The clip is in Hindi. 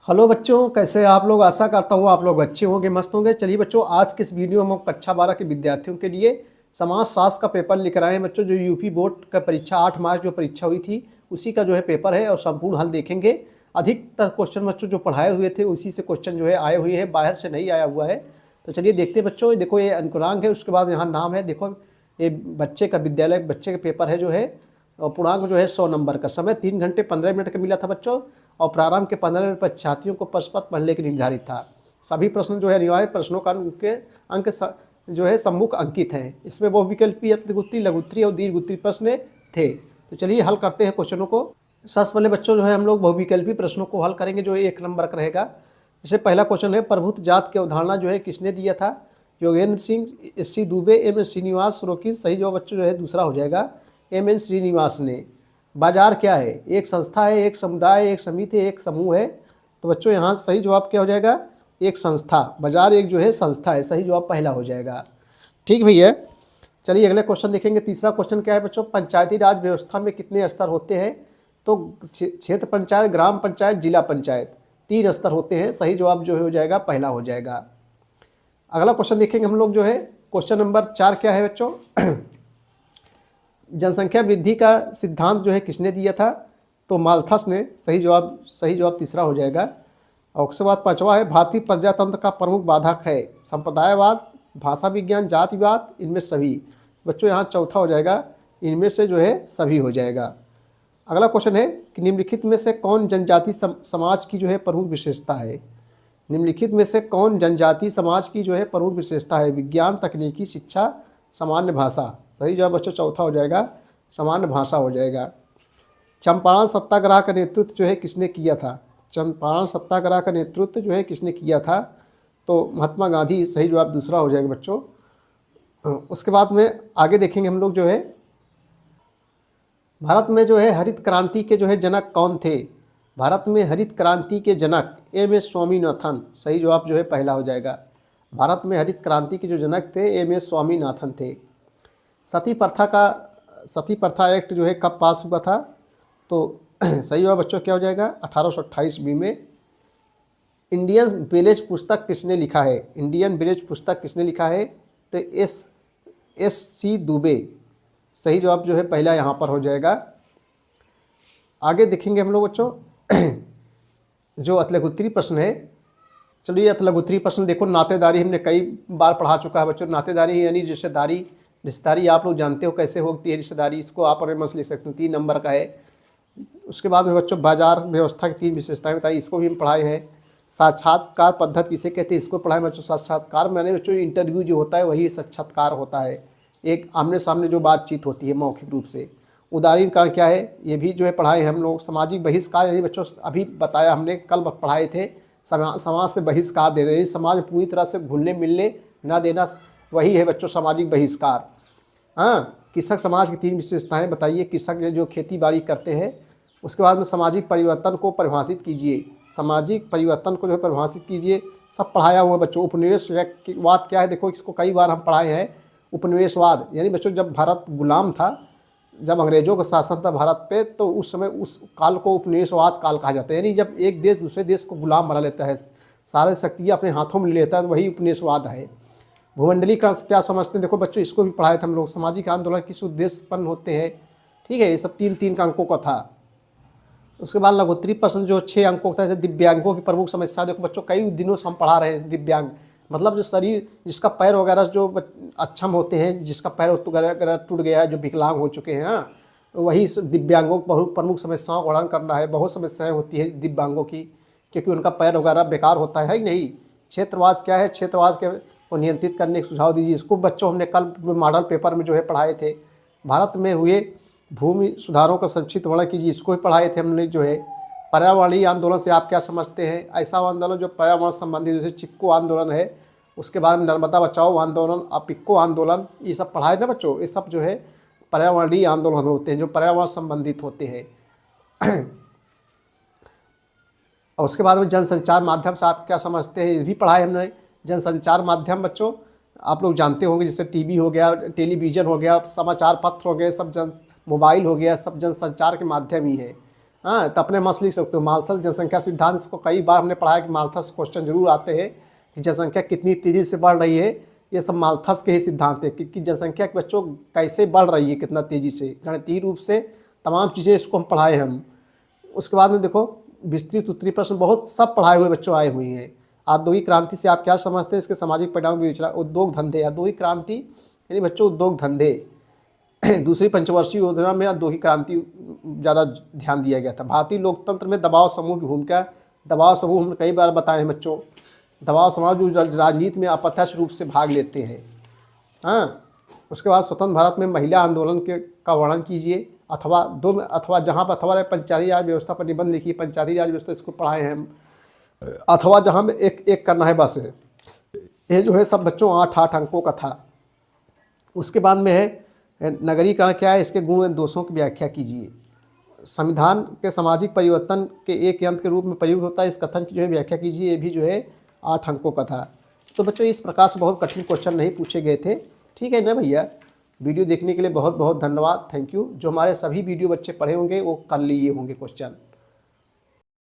हेलो बच्चों, कैसे हैं आप लोग। आशा करता हूँ आप लोग अच्छे होंगे, मस्त होंगे। चलिए बच्चों, आज के इस वीडियो में हम कक्षा 12 के विद्यार्थियों के लिए समाज शास्त्र का पेपर लेकर आए हैं बच्चों। जो यूपी बोर्ड का परीक्षा 8 मार्च जो परीक्षा हुई थी उसी का जो है पेपर है और संपूर्ण हल देखेंगे। अधिकतर क्वेश्चन बच्चों जो पढ़ाए हुए थे उसी से क्वेश्चन जो है आए हुए हैं, बाहर से नहीं आया हुआ है। तो चलिए देखते हैं बच्चों। देखो ये अंकुरांक है, उसके बाद यहाँ नाम है। देखो ये बच्चे का विद्यालय बच्चे का पेपर है जो है, और पूर्णांक जो है 100 नंबर का। समय 3 घंटे 15 मिनट का मिला था बच्चों, और प्रारंभ के 15 मिनट पर छात्रियों को प्रश्न पत्र पढ़ने के निर्धारित था। सभी प्रश्न जो है अनिवार्य प्रश्नों का उनके अंक जो है सम्मुख अंकित हैं। इसमें बहुविकल्पी, अतिगुत्तरी, लघुत्तरी और दीर्घोत्तरी प्रश्न थे। तो चलिए हल करते हैं क्वेश्चनों को। सबसे पहले बच्चों जो है हम लोग बहुविकल्पी प्रश्नों को हल करेंगे, जो 1 नंबर का रहेगा। जैसे पहला क्वेश्चन है, प्रभुत्व जात की अवधारणा जो है किसने दिया था। योगेंद्र सिंह, एस.सी. दुबे, एम.एन. श्रीनिवास रोकी। सही जवाब बच्चों जो है दूसरा हो जाएगा, एम.एन. श्रीनिवास ने। बाजार क्या है? एक संस्था है, एक समुदाय, एक समिति, एक समूह है। तो बच्चों यहाँ सही जवाब क्या हो जाएगा? एक संस्था। बाजार एक जो है संस्था है। सही जवाब पहला हो जाएगा। ठीक भैया। चलिए अगले क्वेश्चन देखेंगे। तीसरा क्वेश्चन क्या है बच्चों? पंचायती राज व्यवस्था में कितने स्तर होते हैं? तो क्षेत्र पंचायत, ग्राम पंचायत, जिला पंचायत, 3 स्तर होते हैं। सही जवाब जो हो जाएगा पहला हो जाएगा। अगला क्वेश्चन देखेंगे हम लोग जो है, क्वेश्चन नंबर 4 क्या है बच्चों? जनसंख्या वृद्धि का सिद्धांत जो है किसने दिया था? तो माल्थस ने। सही जवाब तीसरा हो जाएगा। और उसके बाद 5वां है, भारतीय प्रजातंत्र का प्रमुख बाधक है। संप्रदायवाद, भाषा विज्ञान, जातिवाद, इनमें सभी। बच्चों यहाँ चौथा हो जाएगा, इनमें से जो है सभी हो जाएगा। अगला क्वेश्चन है कि निम्नलिखित में से कौन जनजाति समाज की जो है प्रमुख विशेषता है? निम्नलिखित में से कौन जनजाति समाज की जो है प्रमुख विशेषता है? विज्ञान, तकनीकी, शिक्षा, सामान्य भाषा। सही जवाब बच्चों चौथा हो जाएगा, सामान्य भाषा हो जाएगा। चंपारण सत्याग्रह का नेतृत्व जो है किसने किया था? चंपारण सत्याग्रह का नेतृत्व जो है किसने किया था? तो महात्मा गांधी। सही जवाब दूसरा हो जाएगा बच्चों। उसके बाद में आगे देखेंगे हम लोग जो है, भारत में जो है हरित क्रांति के जो है जनक कौन थे? भारत में हरित क्रांति के जनक एम.एस. स्वामीनाथन। सही जवाब जो है पहला हो जाएगा। भारत में हरित क्रांति के जो जनक थे एम.एस. स्वामीनाथन थे। सती प्रथा एक्ट जो है कब पास हुआ था? तो सही जवाब बच्चों क्या हो जाएगा? 1828 में। इंडियन विलेज पुस्तक किसने लिखा है? इंडियन विलेज पुस्तक किसने लिखा है? तो एस.सी. दुबे। सही जवाब जो है पहला यहाँ पर हो जाएगा। आगे देखेंगे हम लोग बच्चों जो अतलगुत्तरी प्रश्न है। चलिए अतलगुत्तरी प्रश्न देखो। नातेदारी हमने कई बार पढ़ा चुका है बच्चों। नातेदारी यानी रिश्तेदारी आप लोग जानते हो कैसे होती है रिश्तेदारी। इसको आप अपने मन से लिख सकते हो, 3 नंबर का है। उसके बाद में बच्चों बाजार व्यवस्था की 3 विशेषताएं बताई, इसको भी हम पढ़ाए हैं। साक्षात्कार पद्धति किसे कहते हैं? इसको पढ़ाए बच्चों। साक्षात्कार मैंने बच्चों इंटरव्यू जो होता है वही साक्षात्कार होता है, एक आमने सामने जो बातचीत होती है मौखिक रूप से। उदारीकरण क्या है? ये भी जो है पढ़ाए हैं हम लोग। सामाजिक बहिष्कार यानी बच्चों अभी बताया हमने, कल पढ़ाए थे। समाज से बहिष्कार दे रहे, समाज में पूरी तरह से घुलने मिलने ना देना, वही है बच्चों सामाजिक बहिष्कार। हाँ, कृषक समाज की 3 विशेषताएं बताइए। कृषक जो खेती बाड़ी करते हैं। उसके बाद में सामाजिक परिवर्तन को परिभाषित कीजिए। सामाजिक परिवर्तन को जो है परिभाषित कीजिए। सब पढ़ाया हुआ बच्चों। उपनिवेशवाद क्या है? देखो इसको कई बार हम पढ़ाए हैं। उपनिवेशवाद यानी बच्चों जब भारत गुलाम था, जब अंग्रेजों का शासन था भारत पे, तो उस समय उस काल को उपनिवेशवाद काल कहा जाता है। यानी जब एक देश दूसरे देश को गुलाम बना लेता है, सारे शक्तियाँ अपने हाथों में ले लेता है, तो वही उपनिवेशवाद है। भूमंडलीकरण क्या समझते हैं? देखो बच्चों इसको भी पढ़ाए थे हम लोग। सामाजिक आंदोलन किस उद्देश्य उत्पन्न होते हैं? ठीक है, ये सब 3-3 का अंकों का था। उसके बाद लघुत्तरी प्रश्न जो 6 अंकों का था, दिव्यांगों की प्रमुख समस्या। देखो बच्चों कई दिनों से हम पढ़ा रहे हैं। दिव्यांग मतलब जो शरीर, जिसका पैर वगैरह जो अक्षम होते हैं, जिसका पैर वगैरह टूट गया है, जो विकलांग हो चुके हैं, हाँ, वही दिव्यांगों की प्रमुख समस्याओं का वर्णन करना है। बहुत समस्याएं होती है दिव्यांगों की, क्योंकि उनका पैर वगैरह बेकार होता है ही नहीं। क्षेत्रवाद क्या है? क्षेत्रवाद के को नियंत्रित करने के सुझाव दीजिए। इसको बच्चों हमने कल मॉडल पेपर में जो है पढ़ाए थे। भारत में हुए भूमि सुधारों का संक्षिप्त वर्णन कीजिए। इसको भी पढ़ाए थे हमने जो है। पर्यावरणीय आंदोलन से आप क्या समझते हैं? ऐसा आंदोलन जो पर्यावरण संबंधित, जैसे चिपको आंदोलन है। उसके बाद में नर्मदा बचाओ आंदोलन, अपिक्को आंदोलन, ये सब पढ़ाए ना बच्चों। ये सब जो है पर्यावरणीय आंदोलन होते हैं जो पर्यावरण संबंधित होते हैं। और उसके बाद में जनसंचार माध्यम से आप क्या समझते हैं? ये भी पढ़ाए हमने। जनसंचार माध्यम बच्चों आप लोग जानते होंगे, जैसे टीवी हो गया, टेलीविज़न हो गया, समाचार पत्र हो गए, सब मोबाइल हो गया, सब जनसंचार के माध्यम ही है। हाँ, तो अपने मस्त लिख सकते हो। माल्थस जनसंख्या सिद्धांत, इसको कई बार हमने पढ़ा है कि माल्थस क्वेश्चन जरूर आते हैं कि जनसंख्या कितनी तेज़ी से बढ़ रही है। ये सब माल्थस के ही सिद्धांत है कि जनसंख्या के बच्चों कैसे बढ़ रही है, कितना तेज़ी से, गणितीय रूप से तमाम चीज़ें इसको हम पढ़ाए हम। उसके बाद में देखो विस्तृत उत्तरी प्रश्न बहुत सब पढ़ाए हुए बच्चों आए हुए हैं। औद्योगिक क्रांति से आप क्या समझते हैं, इसके सामाजिक परिणाम विवेचना। उद्योग धंधे, औद्योगिक क्रांति यानी बच्चों उद्योग धंधे। दूसरी पंचवर्षीय योजना में औद्योगिक क्रांति ज़्यादा ध्यान दिया गया था। भारतीय लोकतंत्र में दबाव समूह की भूमिका। दबाव समूह हमने कई बार बताए हैं बच्चों। दबाव समूह जो राजनीति में अप्रत्यक्ष रूप से भाग लेते हैं। हाँ, उसके बाद स्वतंत्र भारत में महिला आंदोलन का वर्णन कीजिए। अथवा जहाँ पर अथवा पंचायती राज व्यवस्था पर निबंध लिखिए। पंचायती राज व्यवस्था इसको पढ़ाए हैं हम। अथवा जहाँ में एक करना है बस। ये जो है सब बच्चों 8 अंकों का था। उसके बाद में है नगरीकरण क्या है, इसके गुण एवं दोषों की व्याख्या कीजिए। संविधान के सामाजिक परिवर्तन के एक यंत्र के रूप में प्रयुक्त होता है, इस कथन की जो है व्याख्या कीजिए। ये भी जो है 8 अंकों का था। तो बच्चों इस प्रकार से बहुत कठिन क्वेश्चन नहीं पूछे गए थे। ठीक है ना भैया। वीडियो देखने के लिए बहुत बहुत धन्यवाद, थैंक यू। जो हमारे सभी वीडियो बच्चे पढ़े होंगे वो कर लिए होंगे क्वेश्चन।